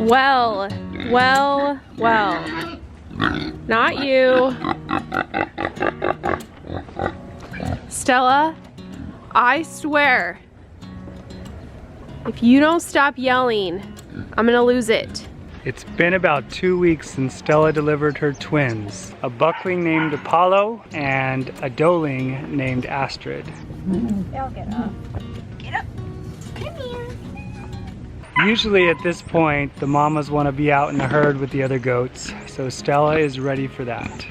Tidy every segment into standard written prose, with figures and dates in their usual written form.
Well. Not you. Stella, I swear, if you don't stop yelling, I'm gonna lose it. It's been about 2 weeks since Stella delivered her twins, a buckling named Apollo and a doeling named Astrid. They'll get up. Get up. Come here. Usually at this point, the mamas want to be out in the herd with the other goats, so Stella is ready for that.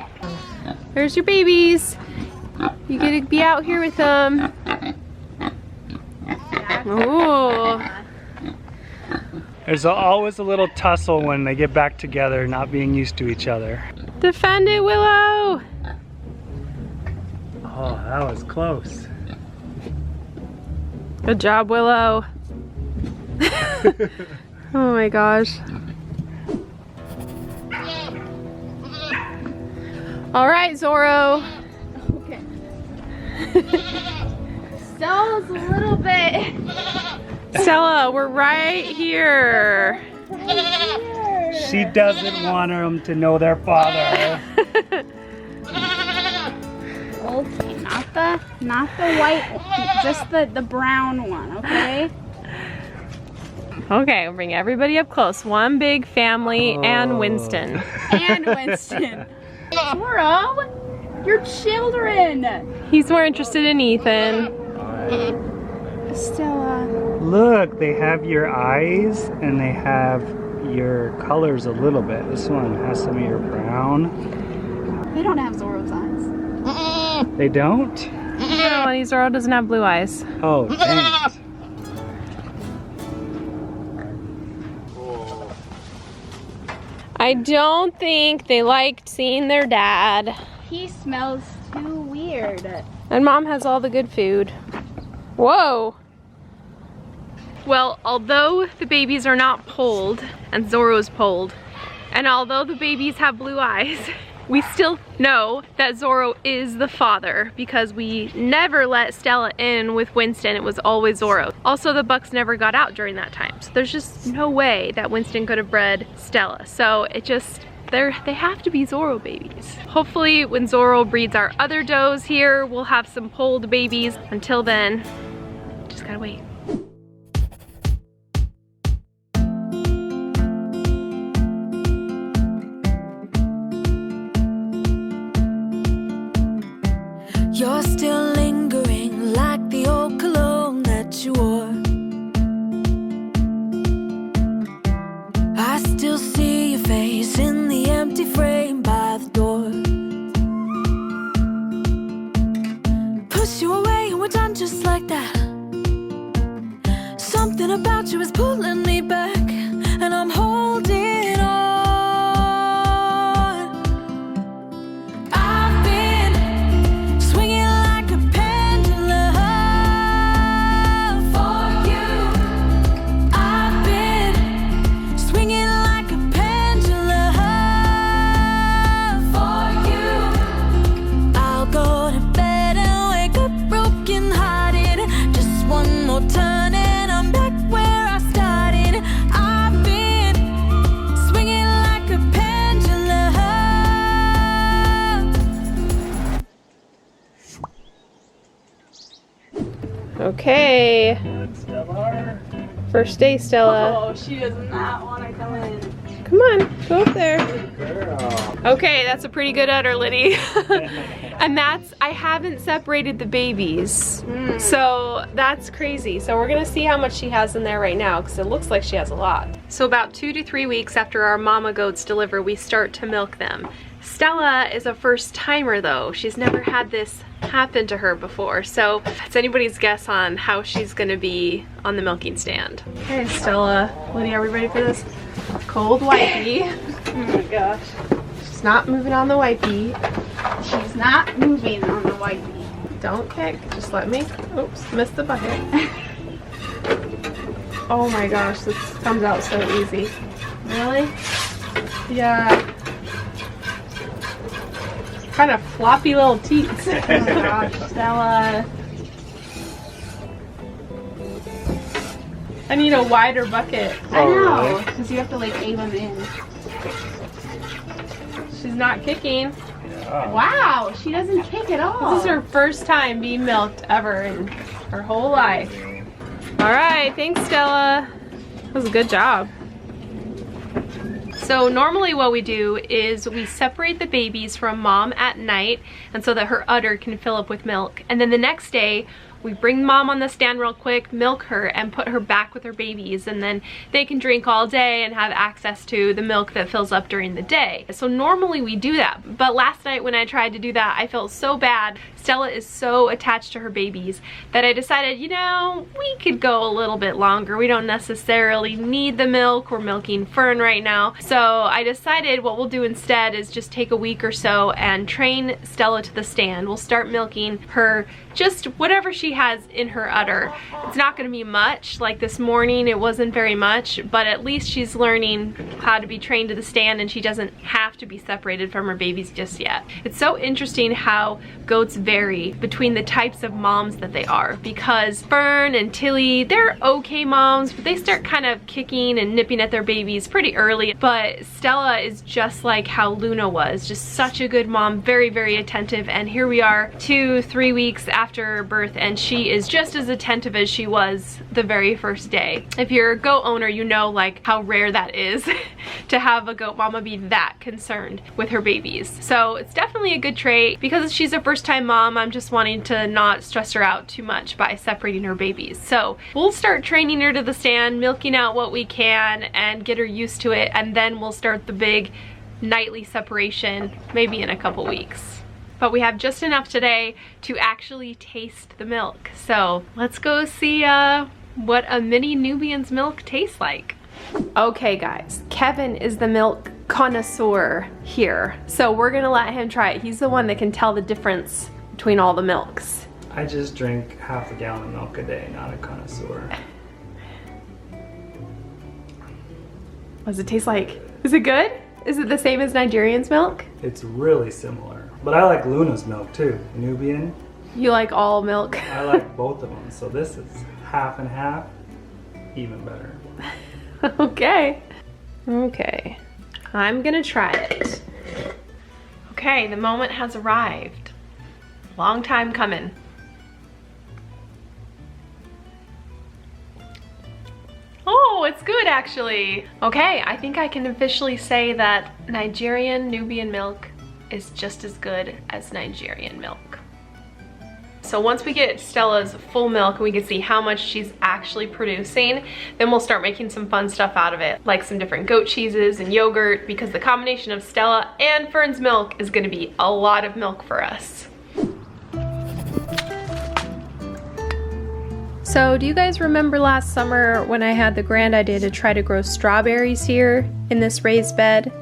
There's your babies. You get to be out here with them. Ooh. There's always a little tussle when they get back together, not being used to each other. Defend it, Willow. Oh, that was close. Good job, Willow. Oh my gosh. All right, Zorro. Okay. Stella's a little bit. Stella, we're right here. She doesn't want them to know their father. Okay, not the white, just the brown one, okay? Okay, we'll bring everybody up close. One big family and Winston. And Winston. Zorro, your children. He's more interested in Ethan. Stella. Look, they have your eyes and they have your colors a little bit. This one has some of your brown. They don't have Zorro's eyes. They don't? No, and Zorro doesn't have blue eyes. Oh, dang it. I don't think they liked seeing their dad. He smells too weird. And Mom has all the good food. Whoa! Well, although the babies are not polled, and Zorro's polled, and although the babies have blue eyes, we still know that Zorro is the father because we never let Stella in with Winston. It was always Zorro. Also, the bucks never got out during that time. So there's just no way that Winston could have bred Stella. So it just, they have to be Zorro babies. Hopefully when Zorro breeds our other does here, we'll have some polled babies. Until then, just gotta wait. You're still lingering like the old cologne that you wore. I still see your face in the empty frame by the door. Push you away and we're done just like that. Something about you is pulling me back, and I'm holding on. Okay. First day, Stella. Oh, she does not want to come in. Come on, go up there. Okay, that's a pretty good udder, Liddy. And that's, I haven't separated the babies. So that's crazy. So we're gonna see how much she has in there right now because it looks like she has a lot. So about 2 to 3 weeks after our mama goats deliver, we start to milk them. Stella is a first timer though. She's never had this happen to her before. So it's anybody's guess on how she's gonna be on the milking stand. Okay, Stella, Liddy, are we ready for this? Cold wipey. Oh my gosh. She's not moving on the wipey. She's not moving on the wipey. Don't kick, just let me. Oops, missed the bucket. Oh my gosh, this comes out so easy. Really? Yeah. Kind of floppy little teats. Oh my gosh, Stella. I need a wider bucket. I know, because you have to like aim them in. She's not kicking. Yeah. Wow, she doesn't kick at all. This is her first time being milked ever in her whole life. All right, thanks, Stella. That was a good job. So normally what we do is we separate the babies from mom at night, and so that her udder can fill up with milk. And then the next day, we bring mom on the stand real quick, milk her, and put her back with her babies, and then they can drink all day and have access to the milk that fills up during the day. So normally we do that, but last night when I tried to do that, I felt so bad. Stella is so attached to her babies that I decided, you know, we could go a little bit longer. We don't necessarily need the milk. We're milking Fern right now. So I decided what we'll do instead is just take a week or so and train Stella to the stand. We'll start milking her just whatever she has in her udder. It's not going to be much. Like this morning it wasn't very much, but at least she's learning how to be trained to the stand and she doesn't have to be separated from her babies just yet. It's so interesting how goats vary between the types of moms that they are, because Fern and Tilly, they're okay moms, but they start kind of kicking and nipping at their babies pretty early. But Stella is just like how Luna was, just such a good mom, very, very attentive, and here we are 2-3 weeks after birth and she is just as attentive as she was the very first day. If you're a goat owner, you know like how rare that is to have a goat mama be that concerned with her babies. So it's definitely a good trait. Because she's a first time mom, I'm just wanting to not stress her out too much by separating her babies. So we'll start training her to the stand, milking out what we can and get her used to it, and then we'll start the big nightly separation maybe in a couple weeks. But we have just enough today to actually taste the milk. So let's go see what a mini Nubian's milk tastes like. Okay guys, Kevin is the milk connoisseur here. So we're gonna let him try it. He's the one that can tell the difference between all the milks. I just drink half a gallon of milk a day, not a connoisseur. What does it taste like? Is it good? Is it the same as Nigerian's milk? It's really similar. But I like Luna's milk too. Nubian. You like all milk? I like both of them. So this is half and half, even better. Okay. Okay. I'm gonna try it. Okay, the moment has arrived. Long time coming. Oh, it's good actually. Okay, I think I can officially say that Nigerian Nubian milk is just as good as Nigerian milk. So once we get Stella's full milk and we can see how much she's actually producing, then we'll start making some fun stuff out of it, like some different goat cheeses and yogurt, because the combination of Stella and Fern's milk is gonna be a lot of milk for us. So do you guys remember last summer when I had the grand idea to try to grow strawberries here in this raised bed?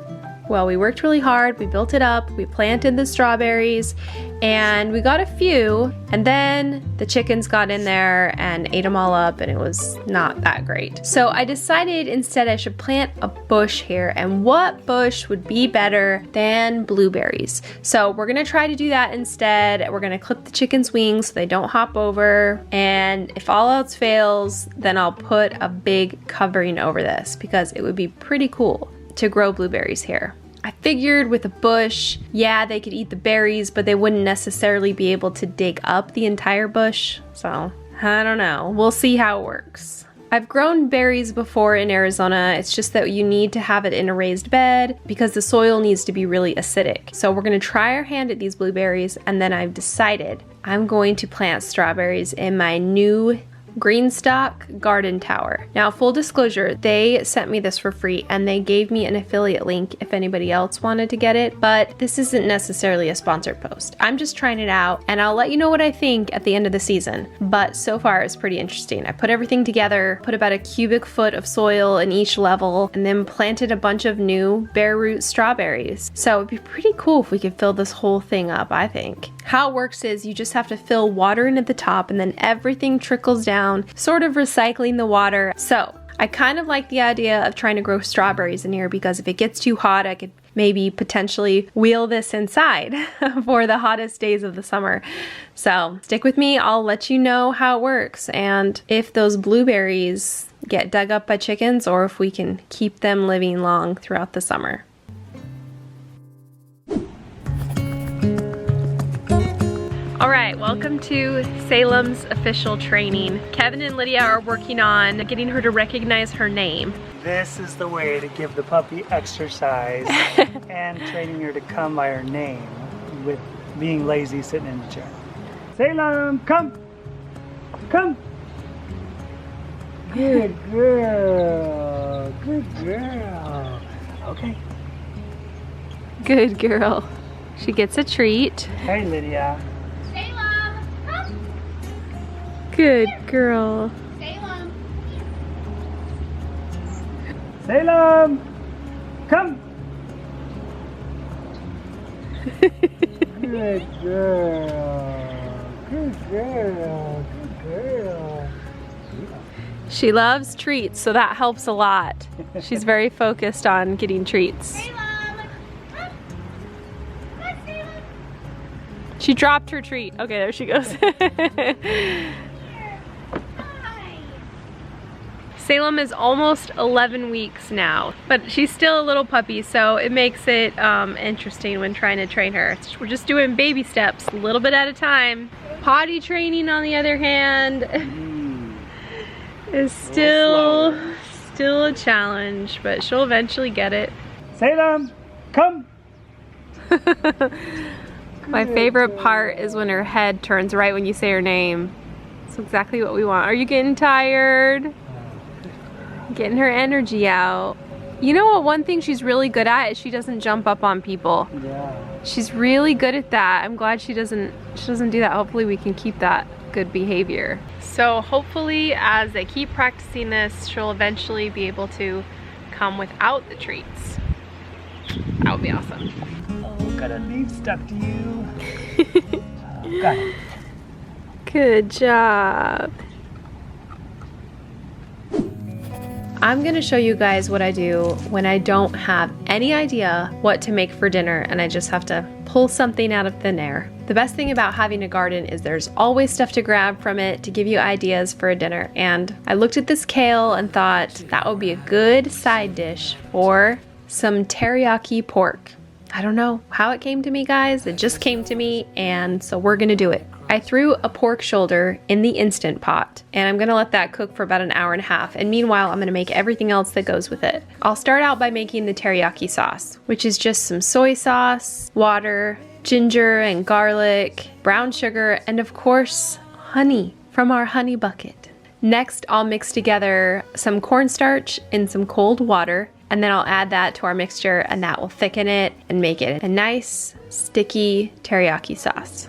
Well, we worked really hard, we built it up, we planted the strawberries, and we got a few, and then the chickens got in there and ate them all up, and it was not that great. So I decided instead I should plant a bush here, and what bush would be better than blueberries? So we're gonna try to do that instead. We're gonna clip the chickens' wings so they don't hop over, and if all else fails, then I'll put a big covering over this because it would be pretty cool to grow blueberries here. I figured with a bush, yeah, they could eat the berries, but they wouldn't necessarily be able to dig up the entire bush. So, I don't know. We'll see how it works. I've grown berries before in Arizona. It's just that you need to have it in a raised bed because the soil needs to be really acidic. So we're gonna try our hand at these blueberries, and then I've decided I'm going to plant strawberries in my new Greenstock garden tower. Now, full disclosure, they sent me this for free and they gave me an affiliate link if anybody else wanted to get it, but this isn't necessarily a sponsored post. I'm just trying it out and I'll let you know what I think at the end of the season, but so far it's pretty interesting. I put everything together, put about a cubic foot of soil in each level, and then planted a bunch of new bare root strawberries. So it'd be pretty cool if we could fill this whole thing up, I think. How it works is you just have to fill water in at the top and then everything trickles down, sort of recycling the water. So I kind of like the idea of trying to grow strawberries in here because if it gets too hot, I could maybe potentially wheel this inside for the hottest days of the summer. So stick with me, I'll let you know how it works and if those blueberries get dug up by chickens or if we can keep them living long throughout the summer. All right, welcome to Salem's official training. Kevin and Lydia are working on getting her to recognize her name. This is the way to give the puppy exercise and training her to come by her name with being lazy sitting in the chair. Salem, come! Come! Good girl, good girl. Okay. Good girl. She gets a treat. Hey, Lydia. Good girl. Salem. Salem, come. Good girl. Good girl. Good girl. She loves treats, so that helps a lot. She's very focused on getting treats. Salem. She dropped her treat. Okay, there she goes. Salem is almost 11 weeks now, but she's still a little puppy, so it makes it interesting when trying to train her. We're just doing baby steps, a little bit at a time. Potty training, on the other hand, is still a challenge, but she'll eventually get it. Salem, come. My favorite part is when her head turns right when you say her name. That's exactly what we want. Are you getting tired? Getting her energy out. You know what, one thing she's really good at is she doesn't jump up on people. Yeah. She's really good at that. I'm glad she doesn't do that. Hopefully we can keep that good behavior. So hopefully as they keep practicing this, she'll eventually be able to come without the treats. That would be awesome. Oh, got a leaf stuck to you. Got it. Good job. I'm gonna show you guys what I do when I don't have any idea what to make for dinner and I just have to pull something out of thin air. The best thing about having a garden is there's always stuff to grab from it to give you ideas for a dinner. And I looked at this kale and thought that would be a good side dish for some teriyaki pork. I don't know how it came to me, guys. It just came to me, and so we're gonna do it. I threw a pork shoulder in the Instant Pot, and I'm gonna let that cook for about an hour and a half, and meanwhile I'm gonna make everything else that goes with it. I'll start out by making the teriyaki sauce, which is just some soy sauce, water, ginger and garlic, brown sugar, and of course, honey from our honey bucket. Next, I'll mix together some cornstarch in some cold water, and then I'll add that to our mixture, and that will thicken it and make it a nice, sticky teriyaki sauce.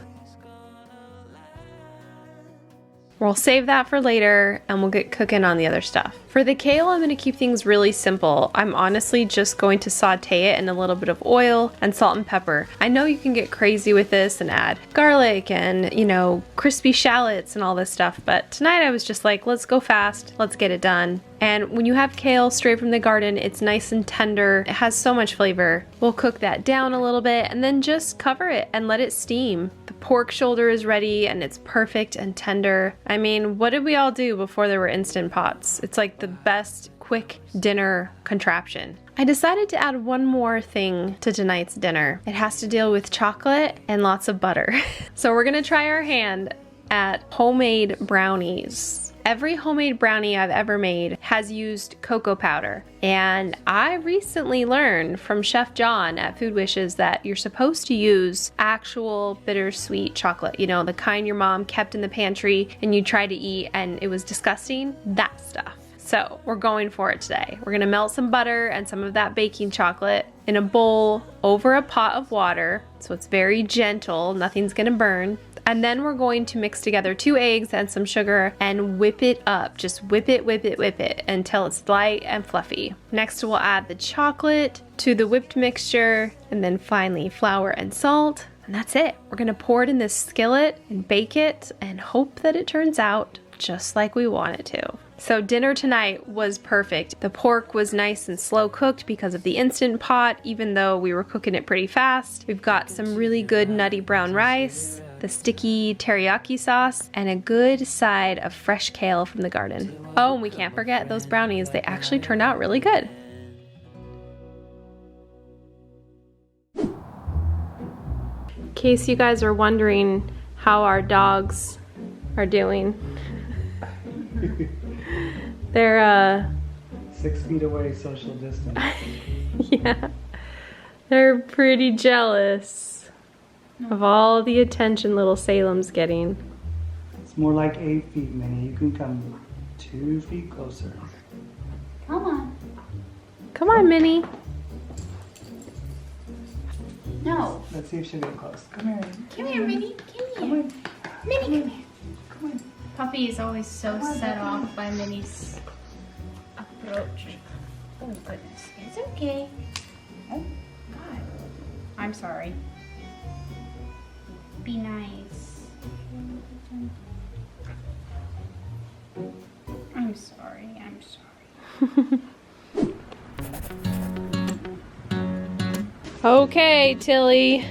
We'll save that for later and we'll get cooking on the other stuff. For the kale, I'm gonna keep things really simple. I'm honestly just going to saute it in a little bit of oil and salt and pepper. I know you can get crazy with this and add garlic and, you know, crispy shallots and all this stuff, but tonight I was just like, let's go fast, let's get it done. And when you have kale straight from the garden, it's nice and tender. It has so much flavor. We'll cook that down a little bit and then just cover it and let it steam. The pork shoulder is ready and it's perfect and tender. I mean, what did we all do before there were Instant Pots? It's like the best quick dinner contraption. I decided to add one more thing to tonight's dinner. It has to deal with chocolate and lots of butter. So we're gonna try our hand at homemade brownies. Every homemade brownie I've ever made has used cocoa powder, and I recently learned from Chef John at Food Wishes that you're supposed to use actual bittersweet chocolate, you know, the kind your mom kept in the pantry and you tried to eat and it was disgusting, that stuff. So we're going for it today. We're gonna melt some butter and some of that baking chocolate in a bowl over a pot of water, so it's very gentle, nothing's gonna burn. And then we're going to mix together 2 eggs and some sugar and whip it up. Just whip it, whip it, whip it until it's light and fluffy. Next we'll add the chocolate to the whipped mixture, and then finally flour and salt. And that's it. We're gonna pour it in this skillet and bake it and hope that it turns out just like we want it to. So dinner tonight was perfect. The pork was nice and slow cooked because of the Instant Pot, even though we were cooking it pretty fast. We've got some really good nutty brown rice, the sticky teriyaki sauce, and a good side of fresh kale from the garden. Oh, and we can't forget those brownies. They actually turned out really good. In case you guys are wondering how our dogs are doing, they're 6 feet away, social distance. yeah, they're pretty jealous of all the attention little Salem's getting. It's more like 8 feet, Minnie. You can come 2 feet closer. Come on. Come on, Minnie. No. Let's see if she'll get close. Come here. Come here, Minnie. Come here. Minnie, come here. Come on. Puppy is always so set off by Minnie's approach. Oh, goodness. It's okay. Oh, God. I'm sorry. Be nice. I'm sorry. I'm sorry. Okay, Tilly.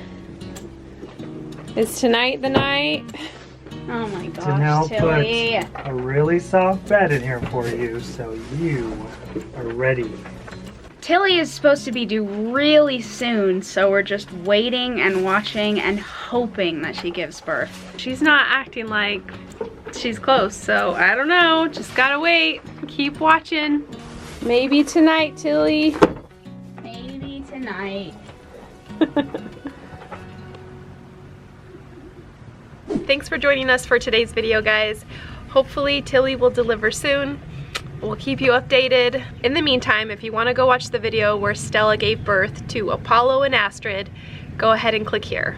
Is tonight the night? Oh my gosh, DaNelle Tilly. put a really soft bed in here for you, so you are ready. Tilly is supposed to be due really soon, so we're just waiting and watching and hoping that she gives birth. She's not acting like she's close, so I don't know. Just gotta wait. Keep watching. Maybe tonight, Tilly. Maybe tonight. Thanks for joining us for today's video, guys. Hopefully Tilly will deliver soon. We'll keep you updated. In the meantime, if you want to go watch the video where Stella gave birth to Apollo and Astrid, go ahead and click here.